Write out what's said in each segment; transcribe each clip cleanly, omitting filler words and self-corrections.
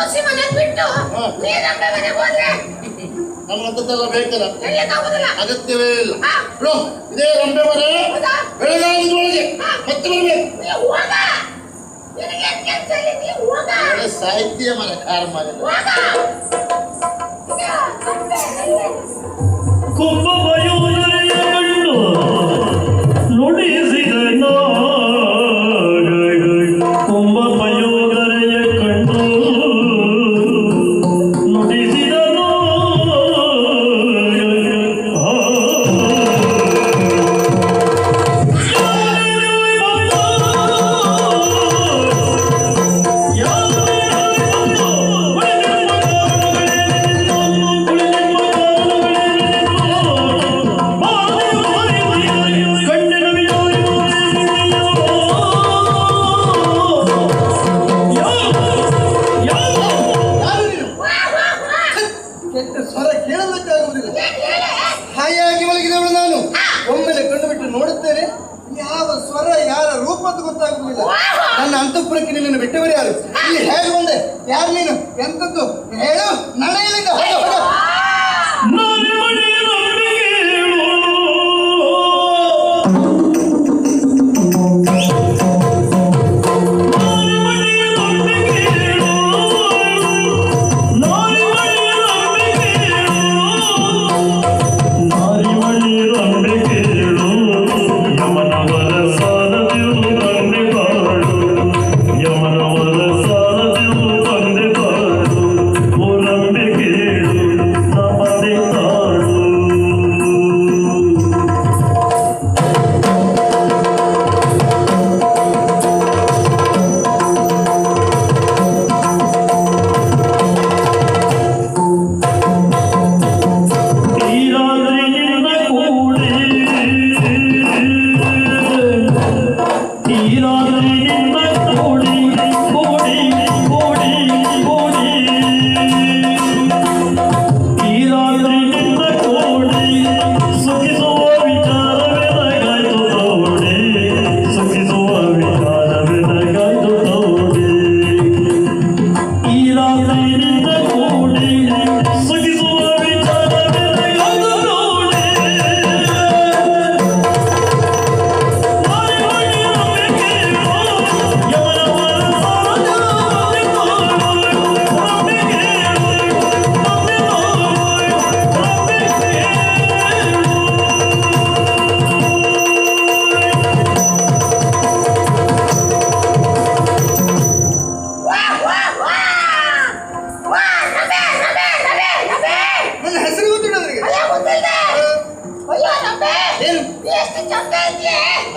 ಸೋಸಿ ಮನೆ ಬಿಟ್ಟು ನೀರಂಬೆ ಮನೆ ಹೋದ್ರೆ ನಮಗಂತದ್ದೆಲ್ಲ ಬೇಕಲ್ಲ, ಅಗತ್ಯವೇ ಇಲ್ಲ. ಇದೇ ರಂಬೆ ಮನೆ ಬೆಳಗಾವಿದೊಳಗೆ ಮತ್ತೆ ಬರಬೇಕು. ಸಾಹಿತ್ಯ ಮನೆ ಕಾರ್ ಮನೆ ನನ್ನ ಅಂತಃಪುರಕ್ಕೆ ನಿನ್ನನ್ನು ಬಿಟ್ಟವರು ಯಾರು? ಇಲ್ಲಿ ಹೇಗೆ ಬಂದೆ? ಯಾರು ನೀನು? ಎಂತದ್ದು ಹೇಳು. ನಡೆಯಲಿಂದ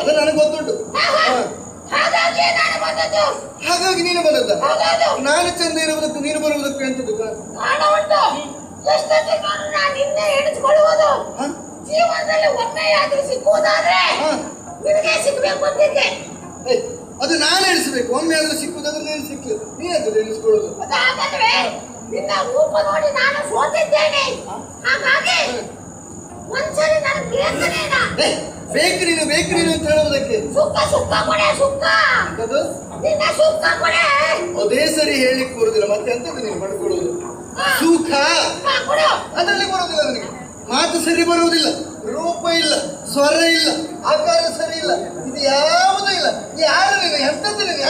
ಅದು ನನಗೆ ಗೊತ್ತುಂಟು. ಹಾಗಾಗಿ ನೀನು ಬಂದದ್ದ? ನಾನು ಚಂದ ಇರುವುದಕ್ಕೂ ನೀನು ಬರುವುದಕ್ಕೂ ಎಂತದ್ದು ಅದು ನಾನು ಎಣಿಸಬೇಕು. ಒಮ್ಮೆ ಆದ್ರೂ ಸಿಕ್ಕುದಾದ್ರೆ ನೀನು ಸಿಕ್ಕಿಲ್ಲ, ನೀನು ಎಣಿಸ್ಕೊಳ್ಳೋದು. ಬೇಕು ನೀನು ಅಂತ ಹೇಳುವುದಕ್ಕೆ ಅದೇ ಸರಿ ಹೇಳಿಕ್ ಬರುದಿಲ್ಲ. ಮತ್ತೆ ಎಂತದ್ದು ನೀನು ಪಡ್ಕೊಳ್ಳೋದು? ಸುಖ ಅದರಲ್ಲಿ ಬರುವುದಿಲ್ಲ ನನಗೆ. ಮಾತು ಸರಿ ಬರುವುದಿಲ್ಲ, ರೂಪ ಇಲ್ಲ, ಸ್ವರ ಇಲ್ಲ, ಆಕಾರ ಸರಿ ಇಲ್ಲ, ಇದು ಯಾವುದೂ ಇಲ್ಲ. ಯಾರು ನೀನು? ಎಂತದ್ದು ನೀನು?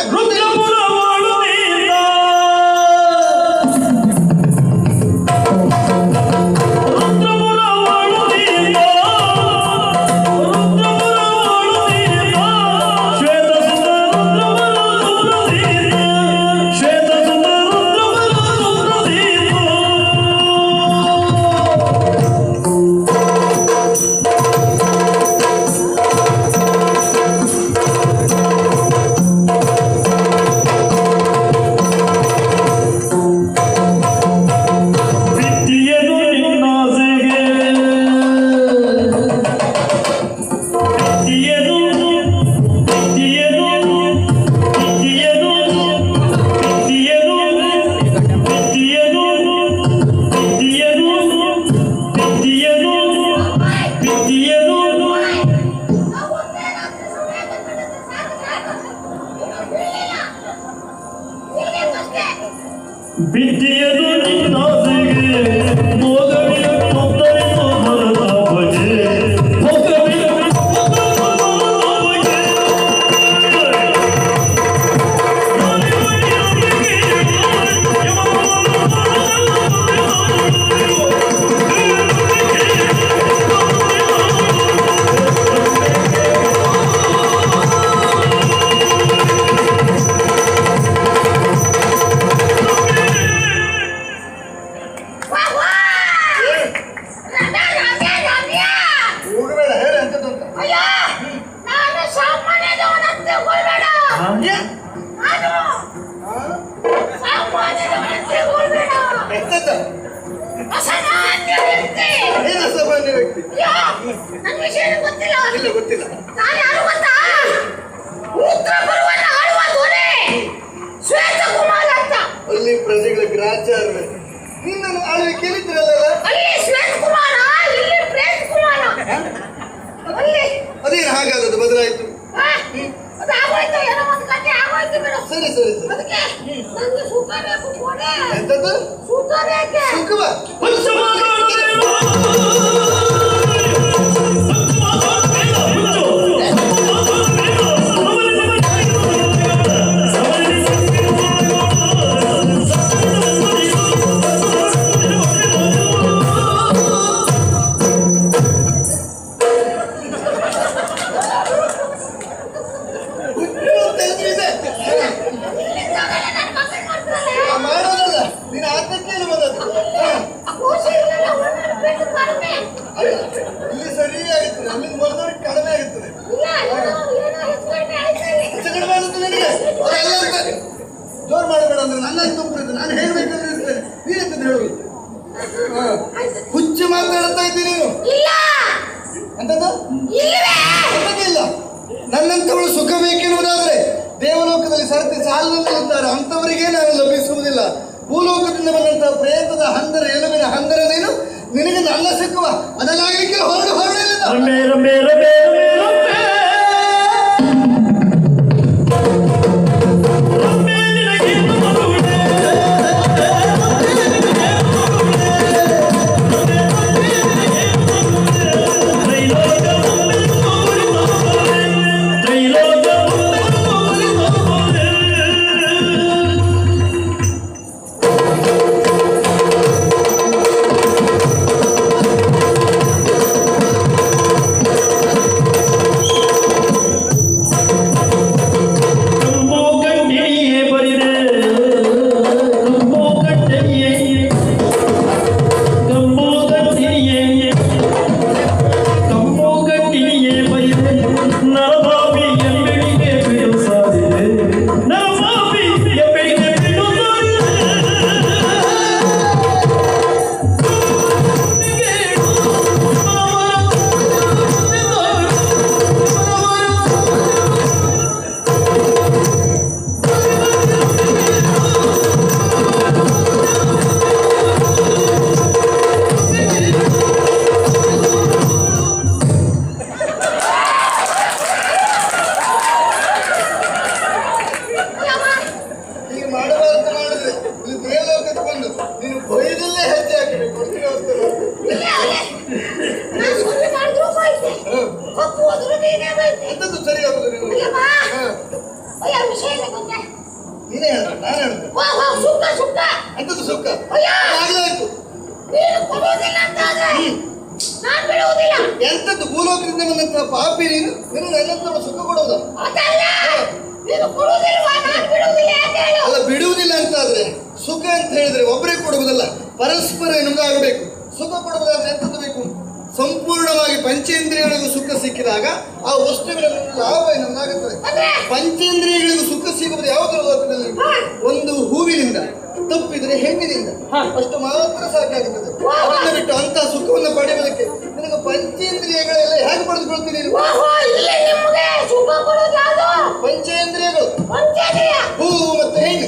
ಏನು ಅಸಾಮಾನ್ಯ ವ್ಯಕ್ತಿ? ನನ್ನ ವಿಷಯ ಗೊತ್ತಿಲ್ಲ. ಇಲ್ಲ, ಗೊತ್ತಿಲ್ಲ. ನಾನು ಯಾರು ಗೊತ್ತಾ? ಉತ್ತರ ಪರ್ವನ ಆಳುವ ದೊರೆ ಶ್ವೇತಕುಮಾರ ಅಂತ. ಅಲ್ಲಿ ಪ್ರಜೆಗಳ ಗ್ರಾಚಾರವೇ. ನಿನ್ನನ್ನು ಆಳ್ವಿ ಕೇಳಿದ್ರಲ್ಲ? ಅಲ್ಲಿ ಶ್ವೇತಕುಮಾರ, ಇಲ್ಲಿ ಪ್ರೇತಕುಮಾರ. ಅಲ್ಲಿ ಅದೇನು ಹಾಗಾದದ್ದು ಬದಲಾಯಿತು? ಅದು ಆಗೋಯ್ತು, ಏನೋ ಒಂದು ಕಥೆ ಆಗೋಯ್ತು ಬಿಡು. ಸರಿ ಸರಿ ಸರಿ. ಅದಕ್ಕೆ ನಂಗೆ ಸುಖ ಬೇಕು ಕೊಡೆ. ಎಂತದ್ದು? ಸುಖ ಬೇಕೆ. ಸುಖವ? ಮಾಡೋದಲ್ಲ, ನೀನು ಆತ್ಮಹತ್ಯೆಯಲ್ಲಿ ಬಂದದ್ದು. ಇಲ್ಲಿ ಸರಿ ಆಗುತ್ತದೆ, ಅಲ್ಲಿಂದ ಬರೆದವ್ರಿಗೆ ಕಡಿಮೆ ಆಗುತ್ತದೆ. ಹೆಚ್ಚು ಕಡಿಮೆ ಆಗುತ್ತೆ ನಿನಗೆ. ಅವರೆಲ್ಲ ಅಂತಾರೆ ಜೋರು ಮಾಡಬೇಡ ಅಂದ್ರೆ ನನ್ನ ತುಂಬಿದ್ದು ನಾನು ಹೇಳ್ಬೇಕಂದ್ರೆ ಇರ್ತೇನೆ. ನೀನೆಂತದ್ದು ಹೇಳುವುದು? ಹುಚ್ಚು ಮಾತಾಡ್ತಾ ಇದ್ದೀನಿ ನೀನು. ಅಂತದ್ದು ಇಲ್ಲ. ನನ್ನಂತವಳು ಸುಖ ಬೇಕೆನ್ನುವುದಾದ್ರೆ ದೇವಲೋಕದಲ್ಲಿ ಸರತಿ ಸಾಲಿನಲ್ಲಿದ್ದಾರೆ, ಅಂತವರಿಗೆ ನಾನು ಲಭಿಸುವುದಿಲ್ಲ. ಭೂಲೋಕದಿಂದ ಬಂದಂತಹ ಪ್ರೇತದ ಹಂದರ ಎಲುಬಿನ ಹಂದರ ನೀನು, ನಿನಗೆ ನನ್ನ ಸಿಕ್ಕುವ ಅದನ್ನಾಗಲಿಕ್ಕೆ ಹೊರಡಲಿಲ್ಲ. ಎಂತದ್ದು ಭೂಲೋಕದಿಂದ ಬಂದಂತಹ ಪಾಪಿ ನೀನು, ನನ್ನಂತ ಸುಖ ಕೊಡೋದ? ಅಲ್ಲ, ಬಿಡುವುದಿಲ್ಲ ಅಂತ ಆದ್ರೆ ಸುಖ ಅಂತ ಹೇಳಿದ್ರೆ ಒಬ್ಬರೇ ಕೊಡುವುದಲ್ಲ, ಪರಸ್ಪರ ಎನ್ನುವುದಾಗಬೇಕು. ಸುಖ ಕೊಡುವುದಾದ್ರೆ ಎಂತದ್ದು ಬೇಕು? ಸಂಪೂರ್ಣವಾಗಿ ಪಂಚೇಂದ್ರಿಯಗಳಿಗೂ ಸುಖ ಸಿಕ್ಕಿದಾಗ ಆ ವಸ್ತುವಿನ ಲಾಭ ಎನ್ನುವುದಾಗುತ್ತದೆ. ಪಂಚೇಂದ್ರಿಯಗಳಿಗೂ ಸುಖ ಸಿಗುವುದು ಯಾವುದರ ಲೋಕದಲ್ಲಿ? ಒಂದು ಹೂವಿನಿಂದ, ತಪ್ಪಿದ್ರೆ ಹೆಣ್ಣಿನಿಂದ, ಅಷ್ಟು ಮಾತ್ರ ಸಾಕಾಗುತ್ತದೆ. ಅದನ್ನು ಬಿಟ್ಟು ಅಂತಹ ಸುಖವನ್ನು ಪಡೆಯುವುದಕ್ಕೆ ನಿನಗೆ ಪಂಚೇಂದ್ರಿಯಗಳೆಲ್ಲ ಹೇಗೆ ಪಡೆದುಕೊಳ್ತೀನಿ? ಪಂಚೇಂದ್ರಿಯಗಳು ಹೂವು ಮತ್ತು ಹೆಣ್ಣು.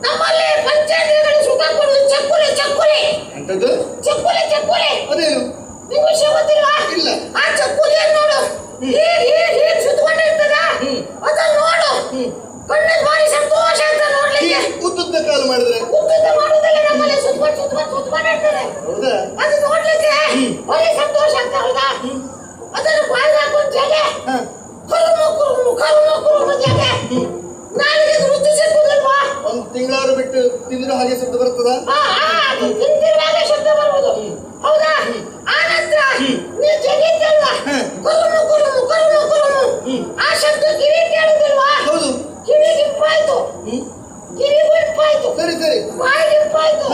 ನಮ್ಮಲ್ಲಿ ಪಂಚೇಂದ್ರಿಯಗಳು ಸುಖ ಕೊಡುವುದು ಚಕ್ಕುಲಿ ಚಕ್ಕುಲಿ. ಅಂತದ್ದು ಚಕ್ಕುಲಿ ಚಕ್ಕುಲಿ ಅದೇನು ನಿಮ್ಗೆ ವಿಷಯ ಗೊತ್ತಿಲ್ವಾ? ಇಲ್ಲ. ಆ ಚಕ್ಕುಲಿ ನೋಡು, ಹೀಗೆ ಸುತ್ತಕೊಂಡಿರ್ತದ, ಅದನ್ನ ನೋಡು, ಕಣ್ಣಿಗೆ ಭಾರಿ ಸಂತೋಷ ಅಂತ ನೋಡ್ಲಿಕ್ಕೆ. ಉದ್ದುದ್ದ ಕಾಲು ಮಾಡಿದ್ರೆ ಉದ್ದುದ್ದ ಮಾಡುವುದಿಲ್ಲ, ನಮ್ಮಲ್ಲಿ ಸುತ್ತಕೊಂಡಿರ್ತದೆ. ಹೌದಾ? ಅದು ನೋಡ್ಲಿಕ್ಕೆ ಭಾರಿ ಸಂತೋಷ ಅಂತ. ಹೌದಾ? ಅದನ್ನು ಬಾಯಿಗೆ ಹಾಕೊಂಡು ಜಗೆ ಕರುಮು ಕುರುಮು ಕರುಮು ಕುರುಮು ಜಗೆ ನಾಲಿಗೆ ರುಚಿ ಸಿಕ್ಕುದಿಲ್ವಾ? ಒಂದು ತಿಂಗಳಾರು ಬಿಟ್ಟು ತಿಂದ್ರೆ ಹಾಗೆ ಶಬ್ದ ಬರ್ತದ? ತಿಂದಿರುವಾಗ ಶಬ್ದ ಬರುವುದು. ಹೌದಾ? ಆ ನಂತರ ನೀವು ಜಗಿದ್ದಲ್ವಾ, ಕುರುಮು ಕುರುಮು ಕುರುಮು ಕುರುಮು, ಆ ಶಬ್ದ ಕಿವಿ ಕೇಳುದಿಲ್ವಾ? ಹೌದು. ಕಿವಿಗೆ ಇಂಪಾಯ್ತು, ಕಿವಿಗೂ ಇಂಪಾಯ್ತು, ಸರಿ ಸರಿ, ಬಾಯಿಗೆ ಇಂಪಾಯ್ತು,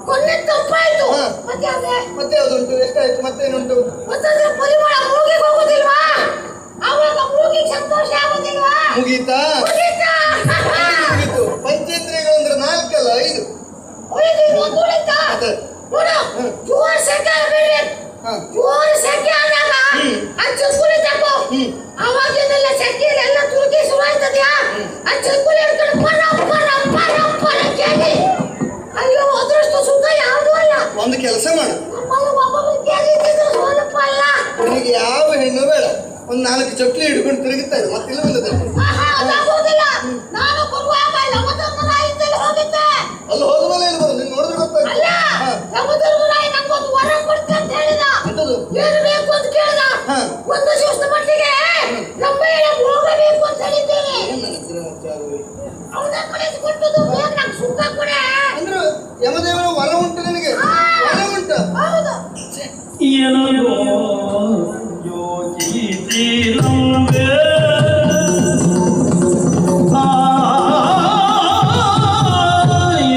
ಕೊನೆ ತಪ್ಪಾಯ್ತು. ಮತ್ತೆ ಯಾವ್ದುಂಟು? ಎಷ್ಟಾಯ್ತು? ಮತ್ತೇನುಂಟು? ಮತ್ತಂದ್ರೆ ಪರಿಮಳ ಮೂಗಿಗೆ ಹೋಗುದಿಲ್ವಾ? ಆವಾಗ ಮೂಗಿಗೆ ಸಂತೋಷ ಆಗುದಿಲ್ವಾ? ಮುಗೀತಾ? ಮುಗೀತು. ಪಂಚೇಂದ್ರಿಯಗಳು ಅಂದ್ರೆ 4 ಅಲ್ಲ 5. ಒಂದು ಉಳಿತಾ ನೋಡು, 2 ಸೆಕೆಂಡ್ ಜೋರು ಸೆಕೆ ಆದಾಗ ಆ ಚುಕ್ಕುಲಿ ತಗೋ ಅವಾಗಿನೆಲ್ಲ ಸೆಕೆಯೆಲ್ಲ ತುರುಕಿ ಶುರು ಆಯ್ತದ್ಯಾ ಆ ಚುಕ್ಕುಲಿ ಹಿಡ್ಕೊಂಡು ಪರ ಕೇಳಿ ಅಯ್ಯೋ ಅದರಷ್ಟು ಸುಖ ಯಾವುದೂ ಅಲ್ಲ. ಒಂದು ಕೆಲಸ ಮಾಡು, ಒಬ್ಬೊಬ್ಬರು ಕೇಳಿ ಸ್ವಲ್ಪ ಅಲ್ಲ. ನಿನಗೆ ಯಾವ ಹೆಣ್ಣು ಬೇಡ, ಒಂದು 4 ಚೊಕ್ಲಿ ಹಿಡ್ಕೊಂಡು ತಿರುಗುತ್ತಾ ಇದೆ ಮತ್ತೆ ಇಲ್ಲ ಬಂದದ ಅದಾಗೋದಿಲ್ಲ. ನಾನು ಬರುವಾಗ ಯಮಧರ್ಮರಾಯಂತೆಲ್ಲ ಹೋಗಿದ್ದೆ. ಅಲ್ಲಿ ಹೋದ ಮೇಲೆ ಏನು ಬರೋದು, ನೀನು ನೋಡಿದ್ರೆ ಗೊತ್ತಾಗ್ತದೆ. ಅಲ್ಲ ಯಮಧರ್ಮರಾಯ ನಂಗೊಂದು ವರ ಕೊಡ್ತೀನಿ ಅಂತ ಹೇಳಿದ. ಏನು ಬೇಕು ಅಂತ ಕೇಳಿದ. ಒಂದು ದಿವಸದ ಮಟ್ಟಿಗೆ ನಮ್ಮ ಹೋಗಬೇಕು ಅಂತ ಹೇಳಿದ್ದೇನೆ. ಅವನ ಕಡೆದು ಕೊಟ್ಟದ್ದು ಬೇಗ ನಂಗೆ ಸುಖ ಕೊಡೆ ಅಂದ್ರೆ ಯಮದೇವನ ವರ ಉಂಟು ನಿನಗೆ, ವರ ಉಂಟು. ಹೌದು. ಏನೋ ಯೋಚಿಸಿರಂಬೆ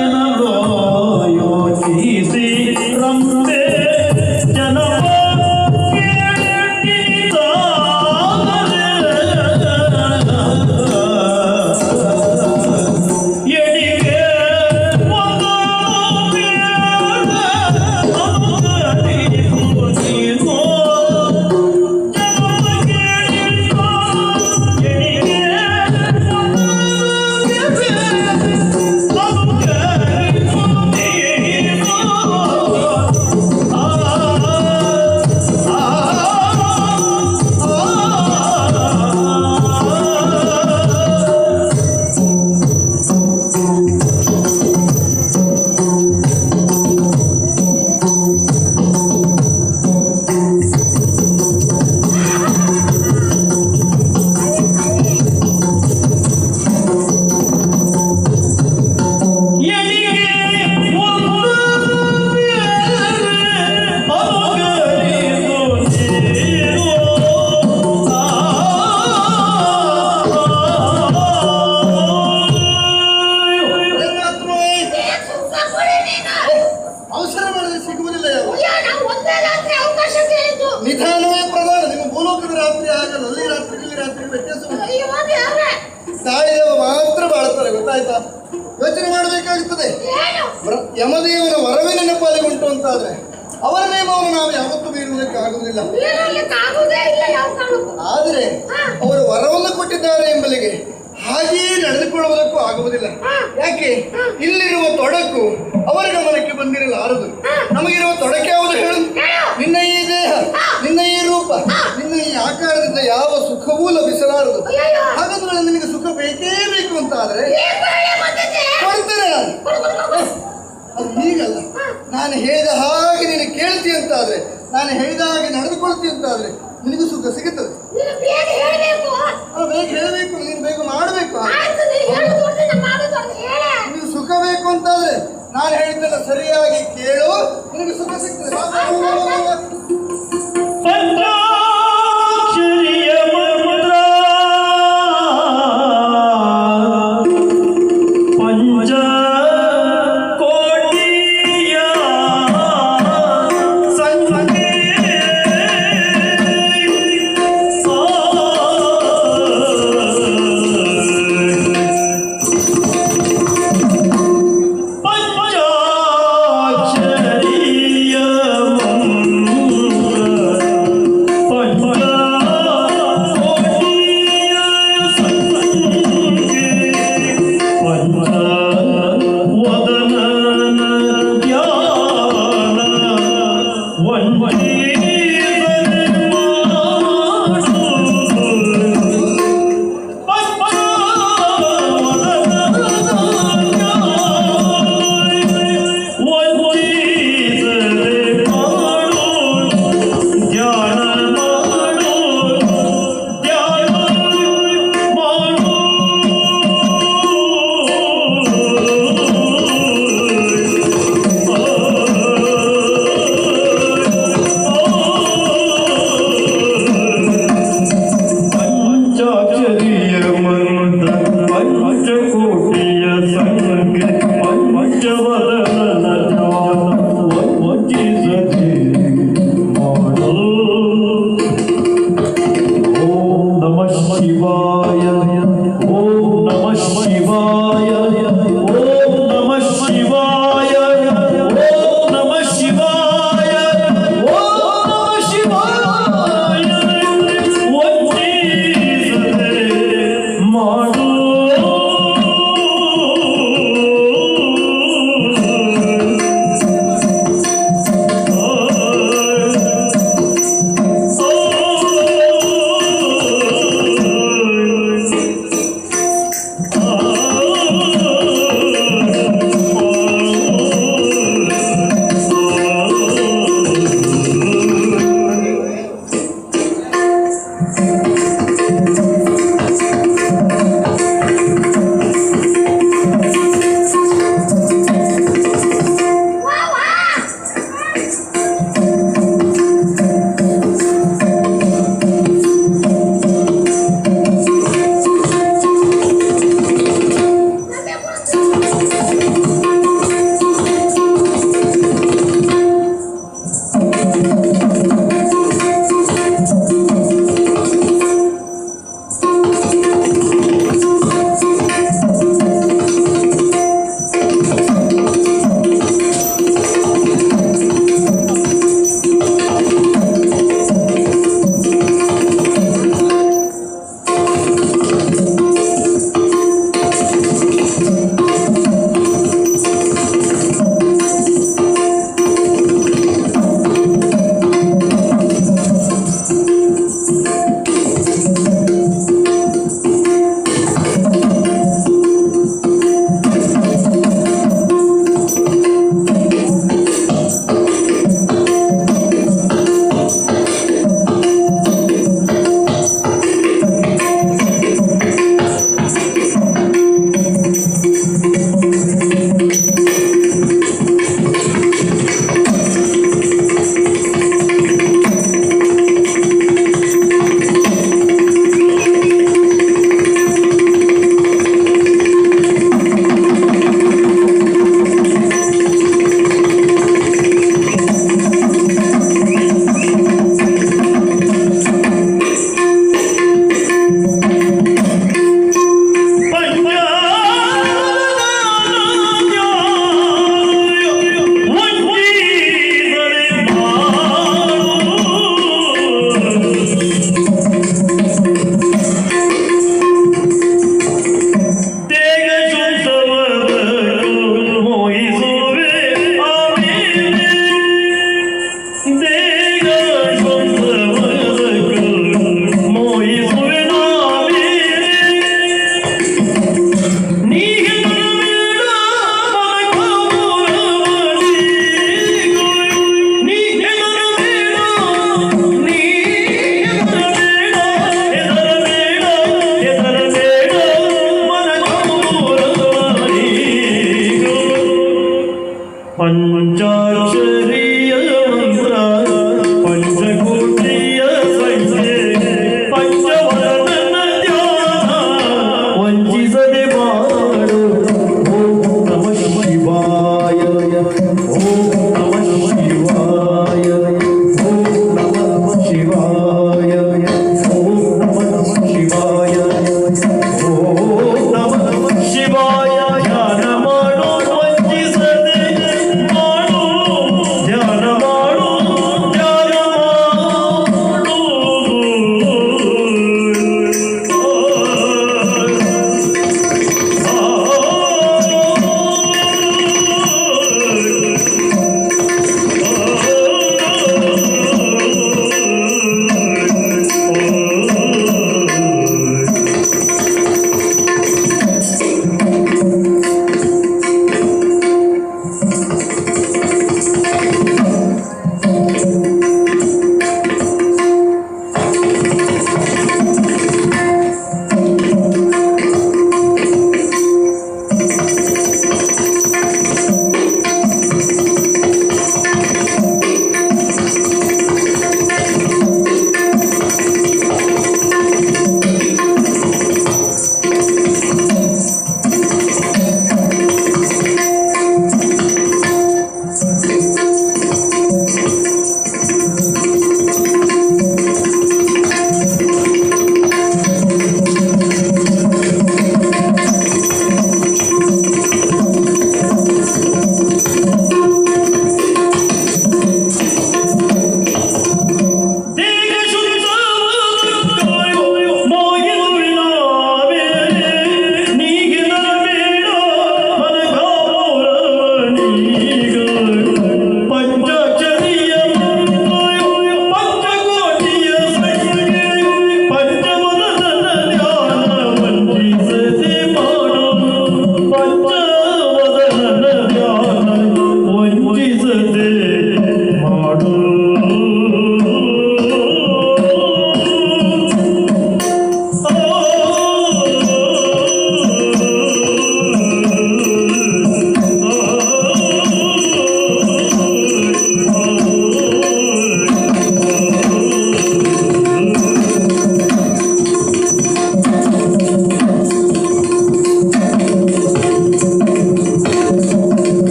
ಏನೋ ಯೋಚಿಸಿರಂಬೆ ಜನವ ಅವಸರ ಮಾಡಿದ್ರೆ ಸಿಗುವುದಿಲ್ಲ. ಒಂದೇ ರಾತ್ರಿ ಅವಕಾಶ ಕೇಳಿದ್ದು. ನಿಧಾನವೇ ಪ್ರಧಾನ. ನಿಮ್ಮ ಭೂಲೋಕದ ರಾತ್ರಿ ಆಗಲ್ಲ, ಅಲ್ಲಿ ರಾತ್ರಿ ಇಲ್ಲಿ ರಾತ್ರಿ ವ್ಯತ್ಯಾಸ ಉಂಟು. ತಾಯಿದೇವ ಮಾತ್ರ ಬಾಳ್ತಾರೆ, ಗೊತ್ತಾಯ್ತಾ? ಯೋಚನೆ ಮಾಡಬೇಕಾಗುತ್ತದೆ. ಯಮದೇವನ ವರವೇ ನೆನಪಾಲಿ ಉಂಟು ಅಂತಾದ್ರೆ ಅವರ ನೇಮವನ್ನು ನಾವು ಯಾವತ್ತೂ ಮೀರುವುದಕ್ಕೆ ಆಗುವುದಿಲ್ಲ. ಆದರೆ ಅವರು ವರವನ್ನು ಕೊಟ್ಟಿದ್ದಾರೆ ಎಂಬಲಿಗೆ ಹಾಗೆಯೇ ನಡೆದುಕೊಳ್ಳುವುದಕ್ಕೂ ಆಗುವುದಿಲ್ಲ. ಯಾಕೆ? ಇಲ್ಲಿರುವ ತೊಡಕು ಅವರ ಗಮನಕ್ಕೆ ಬಂದಿರಲಾರದು. ನಮಗಿರುವ ತೊಡಕೆ ಯಾವುದು ಹೇಳು? ನಿನ್ನ ಈ ದೇಹ, ನಿನ್ನ ಈ ರೂಪ, ನಿನ್ನ ಈ ಆಕಾರದಿಂದ ಯಾವ ಸುಖವೂ ಲಭಿಸಲಾರದು. ಹಾಗಾದ್ರೆ ನಿನಗೆ ಸುಖ ಬೇಕೇ ಬೇಕು ಅಂತ ಆದ್ರೆ ಕೊಡ್ತೇನೆ ನಾನು. ಅದು ಹೀಗಲ್ಲ, ನಾನು ಹೇಳಿದ ಹಾಗೆ ನೀನು ಕೇಳ್ತಿ ಅಂತಾದ್ರೆ, ನಾನು ಹೇಳಿದ ಹಾಗೆ ನಡೆದುಕೊಳ್ತಿ ಅಂತಾದ್ರೆ ನಿನಗೂ ಸುಖ ಸಿಗುತ್ತದೆ. ಬೇಗ ಹೇಳಬೇಕು, ನೀನು ಬೇಗ ಮಾಡಬೇಕು. ನಿನಗೆ ಸುಖ ಬೇಕು ಅಂತಾದ್ರೆ ನಾನು ಹೇಳಿದ್ದೆಲ್ಲ ಸರಿಯಾಗಿ ಕೇಳು, ನಿನಗೆ ಸುಖ ಸಿಗ್ತದೆ. ಪಂಚಾಕ್ಷರಿಯ ಮಂತ್ರ ಪಂಚ ಕೋಟಿಯ ಸಂಖ್ಯೆ ಪಂಚಾಕ್ಷರಿಯ Oh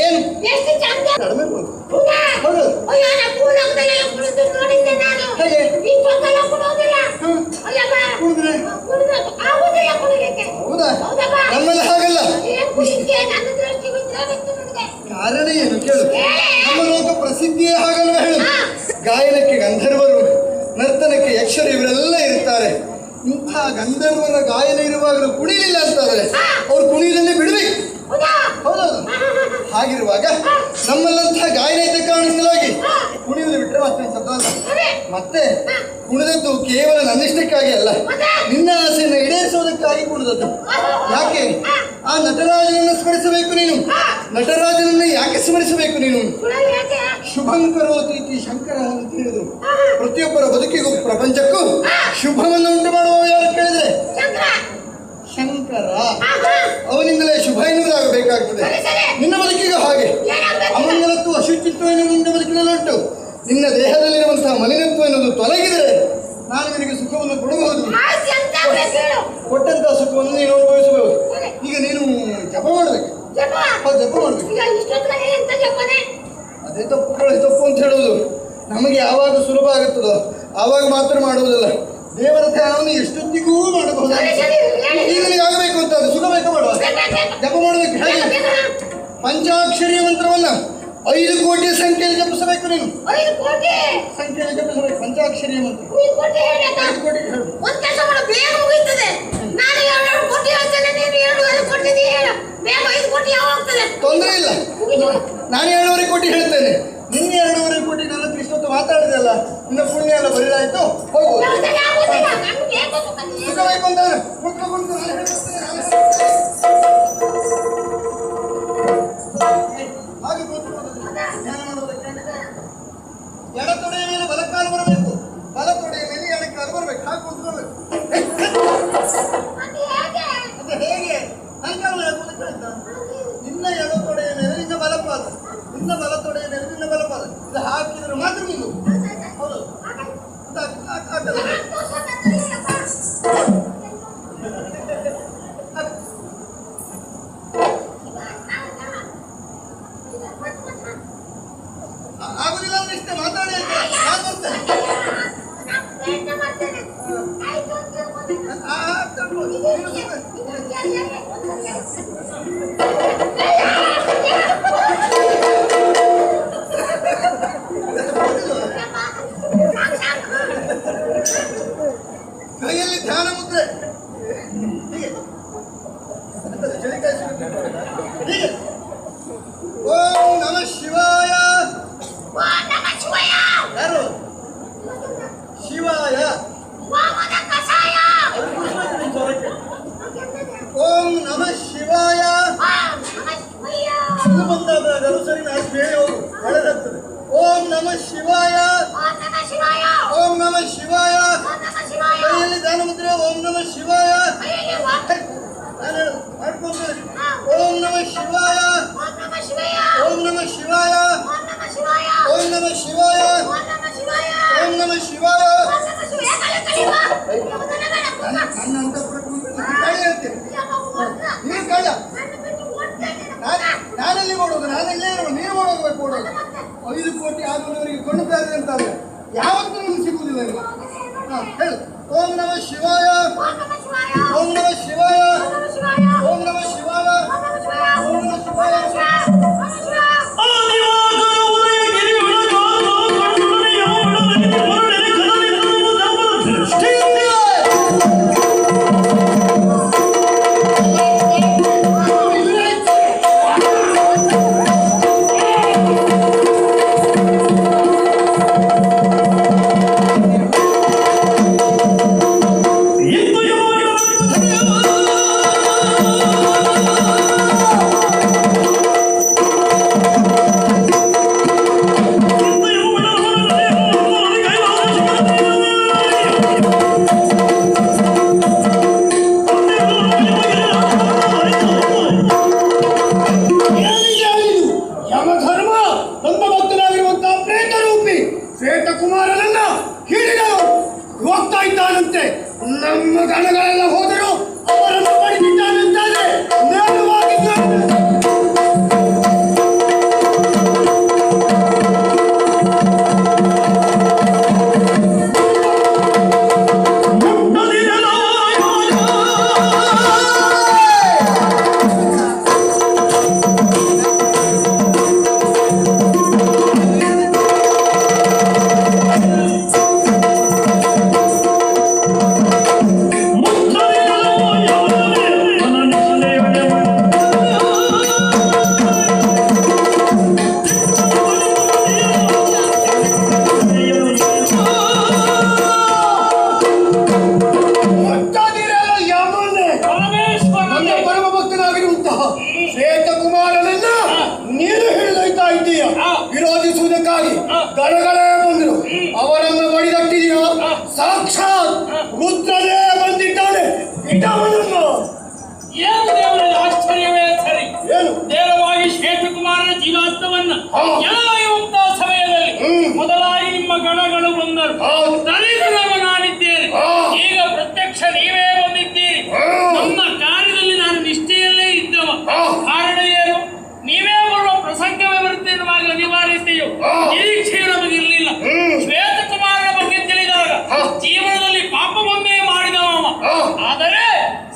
ಏನು ಎಷ್ಟು ಚಂದ ಕಡಿಮೆ ಕೊಡು. ಹೌದಾ? ಹೌದು. ಅಯ್ಯೋ, ನಾನು ಕೂದಲದಲ್ಲೆಲ್ಲ ಕುಡಿದು ನೋಡಿದ್ದೆ ನಾನು. ಹೇಗೆ? ಇಷ್ಟೊಂದೆಲ್ಲ ಕುಡಿಯೋದಿಲ್ಲ. ಅಲ್ಲಪ್ಪ, ಕುಡಿದ್ರೆ ಕುಡಿದ್ರೆ ಆಗೋದಿಲ್ಲ ಕುಡಿಲಿಕ್ಕೆ. ಹೌದಾ? ಹೌದಪ್ಪ? ನಮ್ಮಲ್ಲಿ ಹಾಗಲ್ಲ. ಏನ್ ಕುಡಿದ್ದೆ? ನನ್ನ ದೃಷ್ಟಿ ಬಿದ್ರೆ ಬಿತ್ತು ನನಗೆ. ಕಾರಣ ಏನು ಕೇಳು. ಹೇಳಿ. ನಮ್ಮ ಲೋಕ ಪ್ರಸಿದ್ಧಿಯೇ ಹಾಗಲ್ವ ಹೇಳು. ಹಾ. ಗಾಯನಕ್ಕೆ ಗಂಧರ್ವರು, ನರ್ತನಕ್ಕೆ ಯಕ್ಷರು ಇವರೆಲ್ಲ ಇರ್ತಾರೆ. ಇಂಥ ಗಂಧರ್ವರ ಗಾಯನ ಇರುವಾಗಲೂ ಕುಣಿಲಿಲ್ಲ ಅಂತಾದರೆ ಅವ್ರು ಕುಣಿಯಲನ್ನೇ ಬಿಡಬೇಕು. ಹೌದಾ? ಹೌದೌದು. ಹಾಗಿರುವಾಗ ನಮ್ಮಲ್ಲಂತಹ ಗಾಯನ ಇದ್ದ ಕಾರಣದಿಂದಾಗಿ ಕುಣಿಯುವುದು ಬಿಟ್ಟರೆ ಮತ್ತೆ ಶಬ್ದವಲ್ಲ. ಸರಿ. ಮತ್ತೆ ಕುಣಿದದ್ದು ಕೇವಲ ನನ್ನಿಷ್ಟಕ್ಕಾಗಿ ಅಲ್ಲ, ನಿನ್ನ ಆಸೆಯನ್ನು ಈಡೇರಿಸುವುದಕ್ಕಾಗಿ ಕುಣಿದದ್ದು. ಯಾಕೆ? ಆ ನಟರಾಜನನ್ನು ಸ್ಮರಿಸಬೇಕು ನೀನು. ನಟರಾಜನನ್ನು ಯಾಕೆ ಸ್ಮರಿಸಬೇಕು ನೀನು? ಕುಡಿಯೋದು ಯಾಕೆ? ಶುಭಂಕರೋತಿ ಇತಿ ಶಂಕರ ಅಂತ ಹೇಳಿದ್ರು. ಪ್ರತಿಯೊಬ್ಬರ ಬದುಕಿಗೂ ಪ್ರಪಂಚಕ್ಕೂ ಶುಭವನ್ನು ಉಂಟು ಮಾಡುವ ಯಾರು ಕೇಳಿದ್ರೆ ಚಂದ್ರ. ಶಂಕರ. ಆಹಾ. ಅವನಿಂದಲೇ ಶುಭ ಎನ್ನುವುದಾಗಬೇಕಾಗ್ತದೆ. ಸರಿ, ಸರಿ. ನಿನ್ನ ಬದುಕಿಗೂ ಹಾಗೆ ಏನಾಗ್ಬೇಕು? ಅಮಂಗಲತ್ವ ಅಶುಚಿತ್ವ ಎನ್ನುವುದು ನಿನ್ನ ಬದುಕಿನಲ್ಲುಂಟು. ನಿನ್ನ ದೇಹದಲ್ಲಿರುವಂತಹ ಮಲಿನತ್ವ ಎನ್ನುವುದು ತೊಲಗಿದರೆ ನಾನು ನಿನಗೆ ಸುಖವನ್ನು ಕೊಡಬಹುದು. ಆಯ್ತು, ಎಂತ ಆಗ್ಬೇಕು ಹೇಳು. ಕೊಟ್ಟಂತಹ ಸುಖವನ್ನು ನೀನು ಅನುಭವಿಸಬಹುದು. ಈಗ ನೀನು ಜಪ ಮಾಡಬೇಕು. ಜಪ? ಜಪ ಮಾಡಬೇಕು. ಈಗ ಇಷ್ಟೊತ್ತಿಗೆ ಎಂತ ಜಪನೆ? ಅದೇ ತಪ್ಪು ಅಂತ ಹೇಳುವುದು. ನಮಗೆ ಯಾವಾಗ ಸುಲಭ ಆಗುತ್ತದೋ ಆವಾಗ ಮಾತ್ರ ಮಾಡುವುದಲ್ಲ. ದೇವರ ಧ್ಯಾನವನ್ನು ಎಷ್ಟೊತ್ತಿಗೂ ಮಾಡಬಹುದು. ಸರಿ, ಸರಿ, ಹೇಳಿ. ಈಗ ನಿನಗೆ ಆಗಬೇಕು ಅಂತ ಅದು ಸುಖ ಬೇಕಾ ಮಾಡುವ ಜಪ ಮಾಡಬೇಕು. ಹೇಗೆ? ಪಂಚಾಕ್ಷರಿಯ ಮಂತ್ರವನ್ನ 5 ಕೋಟಿ ಸಂಖ್ಯೆಯಲ್ಲಿ ಜಪಿಸಬೇಕು ನೀನು. 5 ಕೋಟಿ? ಸಂಖ್ಯೆಯಲ್ಲಿ ಜಪಿಸಬೇಕು ಪಂಚಾಕ್ಷರಿಯ ಮಂತ್ರ. 5 ಕೋಟಿ ಹೇಳಿ ಆಯ್ತಾ? 5 ಕೋಟಿ ಹೇಳು. ಒಂದ್ ಕೆಲಸ ಮಾಡು, ಬೇಗ ಮುಗೀತದೆ. ನಾನು 2 ಕೋಟಿ ಹೇಳ್ತೇನೆ, ನೀನು 2 ಕೊಡ್ತಿದ್ದೀಯ ಹೇಳು. ಬೇಗ 5 ಕೋಟಿ ಯಾವಾಗ ಆಗ್ತದೆ? ತೊಂದರೆ ಇಲ್ಲ. ಮುಗೀತು. ನಾನು 2.5 ಕೋಟಿ ಹೇಳ್ತೇನೆ. ನಿನ್ನೆ 2.5 ಕೋಟಿ ನನ್ನ ಹತ್ರ ಇಷ್ಟೊತ್ತು ಮಾತಾಡಿದೆಲ್ಲ, ನಿನ್ನ ಪುಣ್ಯ ಎಲ್ಲ ಬರಿದಾಯ್ತು. ಹೋಗು. ಯಾವುದಕ್ಕೆ ಆಗೋದಿಲ್ಲ, ನಮ್ಗೆ ಏನ್ ಗೊತ್ತು ಕಣೆ? ಸುಖ ಬೇಕು ಅಂತ ಕುತ್ಕೊಂಡು ನಾನು ಹೇಳ್ತೇನೆ. ಹಾಗೆ ಕೂತ್ಕೊಳ್ಳೋದು. ಧ್ಯಾನ ಮಾಡೋದಕ್ಕೆ ಎಡತೊಡೆಯ ಮೇಲೆ ಬಲಕಾಲು ಬರಬೇಕು, ಬಲತೊಡೆಯ ಮೇಲೆ ಎಡಕಾಲು ಬರಬೇಕು. ಹಾಗೆ ಕೂತ್ಕೊಳ್ಬೇಕು. ಅದು ಹೇಗೆ? ಅದು ಹೇಗೆ? ಅಂಕಲ್ ಹೇಳೋದಕ್ಕೆ ಆಯ್ತಾ? ನಿನ್ನ ಎಡತೊಡೆಯ ಮೇಲೆ ನಿನ್ನ ಬಲಪಾದ, ನಿನ್ನ ಬಲತೊಡೆಯ ಮೇಲೆ ನಿನ್ನ ಬಲಪಾದ. ಇದು ಹಾಕಿದ್ರೆ ಮಾತ್ರ ನೀನು. ಹೌದು. ಹಾಕಲ್ಲ. ಆಗುದಿಲ್ಲ ಅಂದ್ರೆ ಇಷ್ಟೇ ಮಾತಾಡಿ. ನಾನು ಬರ್ತೇನೆ. ಪ್ರಯತ್ನ ಮಾಡ್ತೇನೆ. ಆಯ್ತು ಅಂತ ಹೇಳ್ಬೋದು. ಕೈಯಲ್ಲಿ ಧ್ಯಾನ ಮುದ್ರೆ. ಹೀಗೆ ಚಳಿಕಾಯಿ ಸಿಗುತ್ತೆ. ಹೀಗೆ ಓಂ ನಮಃ ಶಿವಾಯ. ಯಾರು? ಶಿವಾಯ. ಓಂ ನಮಃ ಶಿವಾಯ. ಇದು ಬಂದಾದ ಸರಿ ನಾನು ಬೇರೆ ಹೋಗು ಒಳ್ಳೆದಾಗ್ತದೆ. ಓಂ ನಮಃ ಶಿವಾಯ. ಓಂ ನಮಃ ಶಿವಾಯ. ಕೈಯಲ್ಲಿ ಧ್ಯಾನ ಮುದ್ರೆ. ಓಂ ನಮಃ ಶಿವಾಯ. ನಾನು ಹೇಳು ಮಾಡ್ಕೊಂಡ್ರೆ. ಓಂ ನಮಃ ಶಿವಾಯ. ಓಂ ನಮಃ ಶಿವಾಯ. ಓಂ ನಮಃ ಶಿವಾಯ. ಓಂ ನಮಃ ಶಿವಾಯ. ನನ್ನ ಅಂತಃಪುರ ಕಾಳಿ ಹೇಳ್ತೇನೆ. ನೀನು ಕಾಳ. ನಾನೆಲ್ಲಿ ಮಾಡೋದು? ನಾನೆಲ್ಲೇ ಇರೋದು. ನೀನು ಮಾಡೋದು ಕೊಡೋದು. 5 ಕೋಟಿ ಆಗುವವರಿಗೆ ಕೊಂಡು ಬೇರೆ ಅಂತ ಅಲ್ಲ, ಯಾವತ್ತೂ ನಿಮ್ಗೆ ಸಿಗುವುದಿಲ್ಲ ನಿಮಗೆ. ಹೇಳು. ಓಂ ನಮಃ ಶಿವಾಯ. ಓಂ ನಮಃ ಶಿವಾಯ. ಓಂ ನಮಃ ಶಿವಾಯ. ಓಂ ನಮಃ ಶಿವಾಯ. ಇಂದು ಇದೆಯಾ ವಿರೋಧಿಸುವುದಕ್ಕಾಗಿ ಗಣಗಳೇ ಬಂದರು. ಅವರನ್ನು ಬಡಿದಟ್ಟಿದೆಯಾ ಸಾಕ್ಷಾತ್ ರುದ್ರನೇ ಬಂದಿದ್ದಾನೆ. ಇಡವನನ್ನು ಏನು ದೇವರಲ್ಲಿ ಆಶ್ಚರ್ಯವೇ ಸರಿ. ಏನು ನೇರವಾಗಿ ಶ್ವೇತಕುಮಾರನ ಜೀವಾತ್ಮವನ್ನ ಎಳೆಯುವಂತಹ ಸಮಯದಲ್ಲಿ ಮೊದಲಾಗಿ ನಿಮ್ಮ ಗಣಗಳು ಬಂದರು. ತಲೆಗಳನ್ನು ನಾನಿದ್ದೇನೆ. ಈಗ ಪ್ರತ್ಯಕ್ಷ ನೀವೇ ಬಂದಿದ್ದೀರಿ. ನಮ್ಮ ಕಾರ್ಯದಲ್ಲಿ ನಾನು ನಿಷ್ಠೆಯಲ್ಲೇ ಇದ್ದವ. ಕಾರಣ ಏನು? ನೀವೇ ಬರುವ ಪ್ರಸಂಗವೇ ಬರುತ್ತೆ ಎನ್ನುವಾಗ ಅನಿವಾರ್ಯತೆಯು ನಿರೀಕ್ಷೆಯು ನಮಗಿರಲಿಲ್ಲ. ಶ್ವೇತಕುಮಾರನ ಬಗ್ಗೆ ತಿಳಿದಾಗ ಜೀವನದಲ್ಲಿ ಪಾಪವನ್ನೇ ಮಾಡಿದವ ಅವ. ಆದರೆ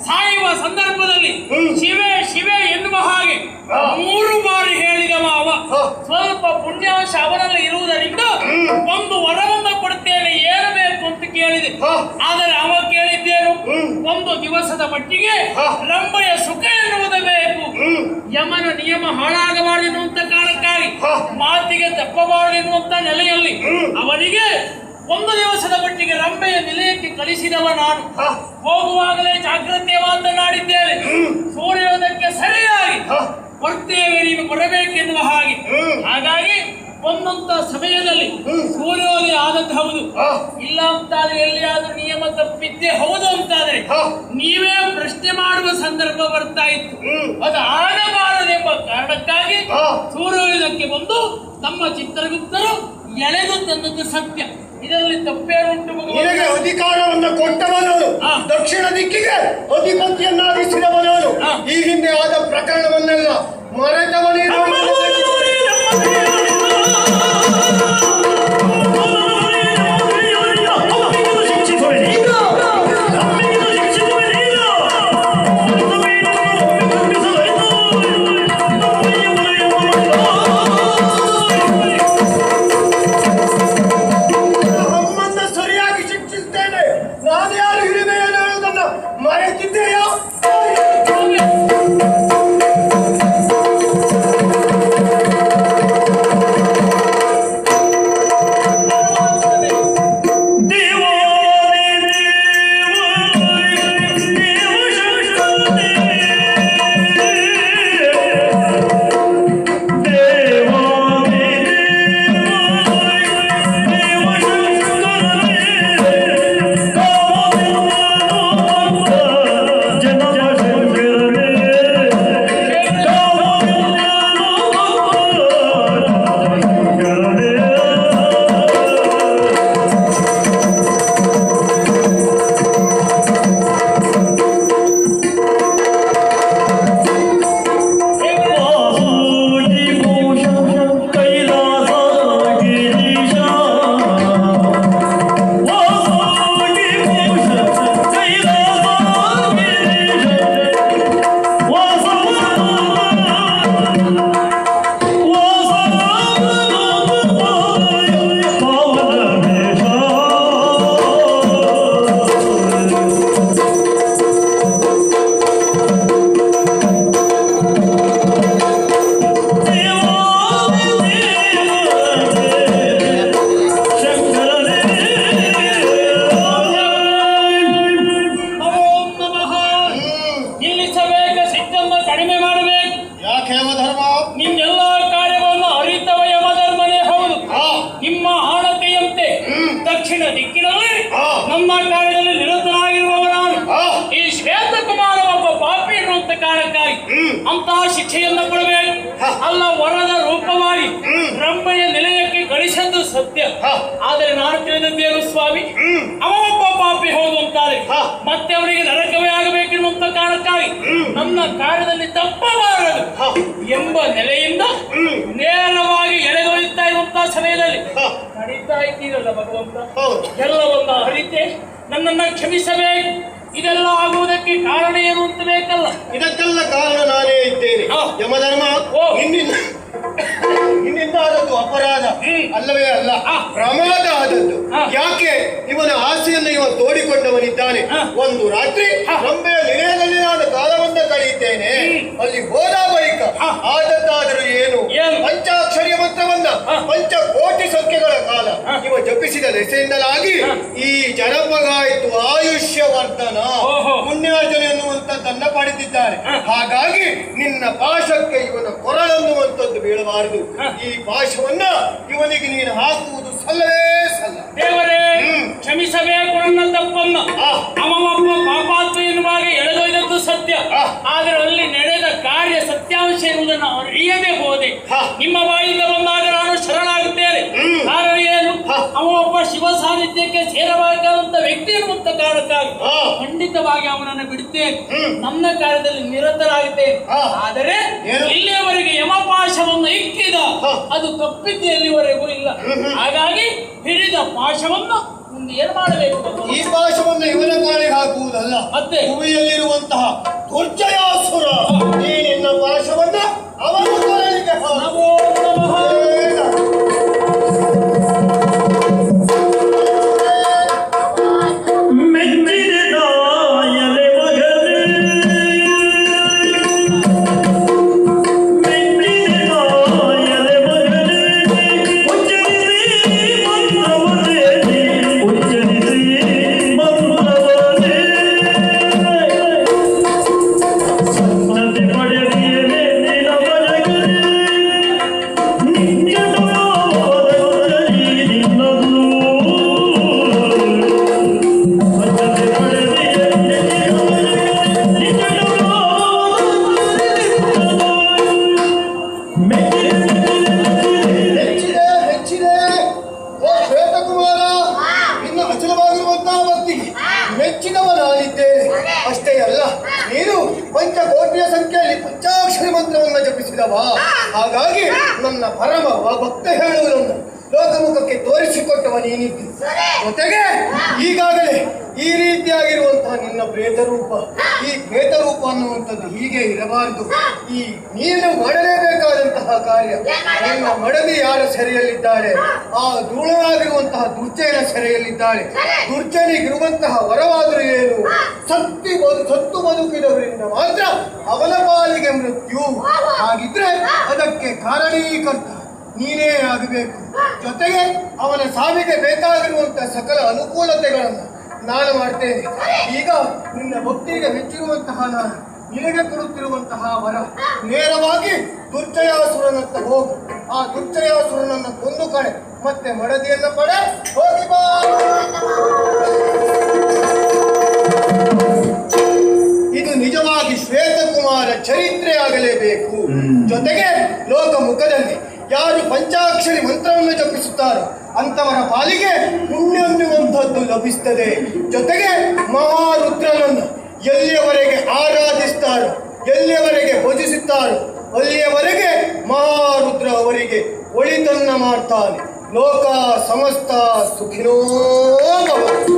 ಸಾಯುವ ಸಂದರ್ಭದಲ್ಲಿ ಶಿವೆ ಶಿವೆ ಎನ್ನುವ ಹಾಗೆ 3 ಬಾರಿ ಹೇಳಿದವ ಅವ. ಸ್ವಲ್ಪ ಪುಣ್ಯಾಂಶ ಅವರಲ್ಲಿ ಇರುವುದರಿಂದ ಒಂದು ವರವನ್ನು ಕೊಡ್ತೇನೆ, ಏನು ಬೇಕು ಅಂತ ಕೇಳಿದೆ. ಆದರೆ ಅವ ಕೇಳಿದ್ದೇನು? ಒಂದು ದಿವಸದ ಮಟ್ಟಿಗೆ ರಂಭೆಯ ಸುಖ ಎನ್ನುವುದು ಬೇಕು. ಯಮನ ನಿಯಮ ಹಾಳಾಗಬಾರದು ಎನ್ನುವಂತ ಕಾರಣಕ್ಕಾಗಿ ಮಾತಿಗೆ ತಪ್ಪಬಾರದು ಎನ್ನುವಂತ ನೆಲೆಯಲ್ಲಿ ಅವನಿಗೆ ಒಂದು ದಿವಸದ ಮಟ್ಟಿಗೆ ರಂಭೆಯ ನಿಲಯಕ್ಕೆ ಕಳಿಸಿದವ ನಾನು. ಹೋಗುವಾಗಲೇ ಜಾಗ್ರತೆ ಮಾತನಾಡಿದ್ದೇನೆ. ಸೂರ್ಯೋದಯಕ್ಕೆ ಸರಿಯಾಗಿ ಬರ್ತೇವೆ, ನೀನು ಬರಬೇಕೆನ್ನುವ ಹಾಗೆ. ಹಾಗಾಗಿ ಒಂದೊಂದ ಸಮಯದಲ್ಲಿ ಸೂರ್ಯೋದಯ ಆದದ್ದು ಹೌದು, ಇಲ್ಲ ಅಂತಾದ್ರೆ ಎಲ್ಲಿಯಾದ್ರೂ ನಿಯಮ ತಪ್ಪಿದ್ದೇ ಹೌದು ಅಂತಾದ್ರೆ ನೀವೇ ಪ್ರಶ್ನೆ ಮಾಡುವ ಸಂದರ್ಭ ಬರ್ತಾ ಇತ್ತು. ಅದು ಆಗಬಾರದೆಂಬ ಕಾರಣಕ್ಕಾಗಿ ಸೂರ್ಯೋದಯಕ್ಕೆ ಬಂದು ನಮ್ಮ ಚಿತ್ರಗುಪ್ತರು ಎಳೆದು ತಂದದ್ದು ಸತ್ಯ. ಇದರಲ್ಲಿ ತಪ್ಪೇನುಂಟು? ನಿನಗೆ ಅಧಿಕಾರವನ್ನು ಕೊಟ್ಟವನು, ದಕ್ಷಿಣ ದಿಕ್ಕಿಗೆ ಅಧಿಪತಿಯನ್ನಾಗಿಸಿದವನು, ಈ ಹಿಂದೆ ಆದ ಪ್ರಕರಣವನ್ನೆಲ್ಲ ಮರೆತವನೇ. ಅಂತಹ ಶಿಕ್ಷೆಯನ್ನು ಕೊಡಬೇಕು. ಅಲ್ಲ, ವರದ ರೂಪವಾಗಿ ರಂಭೆಯ ನಿಲಯಕ್ಕೆ ಗಳಿಸದ್ದು ಸತ್ಯ. ಆದರೆ ನಾನು ತಿಳಿದದ್ದೇನು ಸ್ವಾಮಿ, ಅವನೊಬ್ಬ ಪಾಪಿ ಹೌದು ಅಂತಾರೆ, ಮತ್ತೆ ಅವರಿಗೆ ನರಕವೇ ಆಗಬೇಕೆನ್ನುವಂತ ಕಾರಣಕ್ಕಾಗಿ ನನ್ನ ಕಾರ್ಯದಲ್ಲಿ ತಪ್ಪಬಾರದು ಎಂಬ ನೆಲೆಯಿಂದ ನೇರವಾಗಿ ಎಳೆದೊಯ್ಯುತ್ತಾ ಇರುವಂತಹ ಸಮಯದಲ್ಲಿ ನಡೀತಾ ಇದ್ದೀರಲ್ಲ ಭಗವಂತ, ಎಲ್ಲವನ್ನ ಅರಿತೆ ನನ್ನನ್ನ ಕ್ಷಮಿಸಬೇಕು. ಇದೆಲ್ಲ ಆಗುವುದಕ್ಕೆ ಕಾರಣ ಏನು ಅಂತ ಬೇಕಲ್ಲ? ಇದಕ್ಕೆಲ್ಲ ಕಾರಣ ನಾನೇ ಇದ್ದೇನೆ. ಯಮಧರ್ಮ, ನಿನ್ನಿಂದ ಆದದ್ದು ಅಪರಾಧ ಅಲ್ಲವೇ ಅಲ್ಲ, ಪ್ರಮಾದ ಆದದ್ದು. ಯಾಕೆ? ಇವನ ಆಸೆಯನ್ನು ಇವ ತೋಡಿಕೊಂಡವನಿದ್ದಾನೆ. ಒಂದು ರಾತ್ರಿ ರಂಭೆಯ ನಿಲಯದಲ್ಲಿ ನಾನು ಕಾಲವನ್ನ ಕಳೆಯುತ್ತೇನೆ. ಅಲ್ಲಿ ಹೋದ ಬಳಿಕ ಆದದ್ದಾದರೂ ಏನು, ಪಂಚಾಕ್ಷರಿ ಮಂತ್ರವನ್ನ 5 ಕೋಟಿ ಸಂಖ್ಯೆಗಳ ಕಾಲ ಇವ ಜಪಿಸಿದ ದೆಸೆಯಿಂದಲಾಗಿ ಈ ಜನಪಗಾಯಿತು ಆಯುಷ್ಯವರ್ಧನ ಪುಣ್ಯಾರ್ಜನೆ ಎನ್ನುವಂಥದ್ದನ್ನ ಪಡೆದಿದ್ದಾರೆ. ಹಾಗಾಗಿ ನಿನ್ನ ಪಾಶಕ್ಕೆ ಇವನ ಕೊರಳನ್ನುವಂಥದ್ದು ಬೀಳಬಾರದು. ಈ ಪಾಶವನ್ನ ಇವನಿಗೆ ನೀನು ಹಾಕುವುದು ಸಲ್ಲವೇ ಸಲ್ಲ. ದೇವರೇ, ಕ್ಷಮಿಸಬೇಕು ನನ್ನ ತಪ್ಪನ್ನು. ಅವನೊಬ್ಬ ಪಾಪಾತ್ಮ ಎನ್ನುವಾಗ ಎಳೆದೊಯ್ದದ್ದು ಸತ್ಯ. ಆದರೆ ಅಲ್ಲಿ ನಡೆದ ಕಾರ್ಯ ಸತ್ಯಾಂಶ ಎನ್ನುವುದನ್ನು ಅರಿಯದೆ ಹೋದೆ. ನಿಮ್ಮ ಬಾಯಿಂದ ಬಂದಾಗ ನಾನು ಶರಣಾಗುತ್ತೇನೆ. ಕಾರಣ ಏನು? ಅವನೊಬ್ಬ ಶಿವ ಸಾನ್ನಿಧ್ಯಕ್ಕೆ ಸೇರಬೇಕಾದಂತ ವ್ಯಕ್ತಿ ಎನ್ನುವಂತ ಕಾರಣಕ್ಕಾಗಿ ಖಂಡಿತವಾಗಿ ಅವನನ್ನು ಬಿಡುತ್ತೇನೆ. ನನ್ನ ಕಾರ್ಯದಲ್ಲಿ ನಿರತರಾಗುತ್ತೇನೆ. ಆದರೆ ಇಲ್ಲಿಯವರೆಗೆ ಯಮಪಾಶವನ್ನು ಇಕ್ಕಿದ ಅದು ತಪ್ಪಿದ್ದು ಎಲ್ಲಿವರೆಗೂ ಇಲ್ಲ. ಹಾಗಾಗಿ ಹಿಡಿದ ಪಾಶವನ್ನು ಮುಂದೆ ಏನ್ ಮಾಡಬೇಕು? ಈ ಪಾಶವನ್ನು ಇವನ ಕಾಲಿಗೆ ಹಾಕುವುದಲ್ಲ, ಮತ್ತೆ ಭೂಮಿಯಲ್ಲಿರುವಂತಹ ದುರ್ಜಯಾಸುರ ಈ ನಿನ್ನ ಪಾಶವನ್ನ ಅವನ ಕಾಲಿಗೆ ಹಾಕು. ನಮೋ ನಮಃ. ಅಷ್ಟೇ ಅಲ್ಲ, ನೀನು ಪಂಚಕೋಟಿಯ ಸಂಖ್ಯೆಯಲ್ಲಿ ಪಂಚಾಕ್ಷರಿ ಮಂತ್ರವನ್ನು ಜಪಿಸಿದವ. ಹಾಗಾಗಿ ನನ್ನ ಪರಮ ಭಕ್ತ ಹೇಳುವುದನ್ನು ಲೋಕಮುಖಕ್ಕೆ ತೋರಿಸಿಕೊಟ್ಟವ ನೀನಿದ್ದು. ಜೊತೆಗೆ ಈಗಾಗಲೇ ಈ ರೀತಿಯಾಗಿರುವಂತಹ ನಿನ್ನ ಪ್ರೇತ ರೂಪ, ಈ ಪ್ರೇತ ರೂಪ ಅನ್ನುವಂಥದ್ದು ಹೀಗೆ ಇರಬಾರದು. ಈ ನೀನು ಮಾಡಲೇಬೇಕಾದಂತಹ ಕಾರ್ಯ, ನಿನ್ನ ಮಡದಿ ಯಾರ ಸೆರೆಯಲ್ಲಿದ್ದಾಳೆ, ಆ ಧೂಳನಾಗಿರುವಂತಹ ದುರ್ಜಯನ ಸೆರೆಯಲ್ಲಿದ್ದಾಳೆ. ದುರ್ಜನಿಗಿರುವಂತಹ ವರವಾದರೂ ಏನು? ಸತ್ತು ಬದುಕಿದವರಿಂದ ಮಾತ್ರ ಅವನ ಪಾಲಿಗೆ ಮೃತ್ಯು. ಹಾಗಿದ್ರೆ ಅದಕ್ಕೆ ಕಾರಣೀಕರ್ತ ನೀನೇ ಆಗಬೇಕು. ಜೊತೆಗೆ ಅವನ ಸಾವಿಗೆ ಬೇಕಾಗಿರುವಂತಹ ಸಕಲ ಅನುಕೂಲತೆಗಳನ್ನು ನಾನು ಮಾಡ್ತೇನೆ. ಈಗ ನಿನ್ನ ಭಕ್ತಿಗೆ ಮೆಚ್ಚಿರುವಂತಹ ನಾನು ನಿನಗೆ ಕೊಡುತ್ತಿರುವಂತಹ ವರ, ನೇರವಾಗಿ ದುರ್ಜಯಾಸುರನತ್ತ ಹೋಗು. ಆ ದುರ್ಜಯಾಸುರನನ್ನು ಕೊಂದು ಕಡೆ ಮತ್ತೆ ಮಡದಿಯನ್ನ ಪಡೆ ಹೋಗಿ ಬಾ. ಇದು ನಿಜವಾಗಿ ಶ್ವೇತಕುಮಾರ ಚರಿತ್ರೆ ಆಗಲೇಬೇಕು. ಜೊತೆಗೆ ಲೋಕಮುಖದಲ್ಲಿ ಯಾರು ಪಂಚಾಕ್ಷರಿ ಮಂತ್ರವನ್ನು ಜಪಿಸುತ್ತಾರೋ ಅಂತವರ ಪಾಲಿಗೆ ಪುಣ್ಯ ಅನ್ನುವಂಥದ್ದು ಲಭಿಸುತ್ತದೆ. ಜೊತೆಗೆ ಮಹಾರುದ್ರನನ್ನು ಎಲ್ಲಿಯವರೆಗೆ ಆರಾಧಿಸ್ತಾರೋ, ಎಲ್ಲಿಯವರೆಗೆ ಭಜಿಸುತ್ತಾರೋ ಅಲ್ಲಿಯವರೆಗೆ ಮಹಾರುದ್ರ ಅವರಿಗೆ ಒಳಿತನ್ನ ಮಾಡ್ತಾನೆ. ಲೋಕ ಸಮಸ್ತ ಸುಖಿನೋ ಭವಂತು.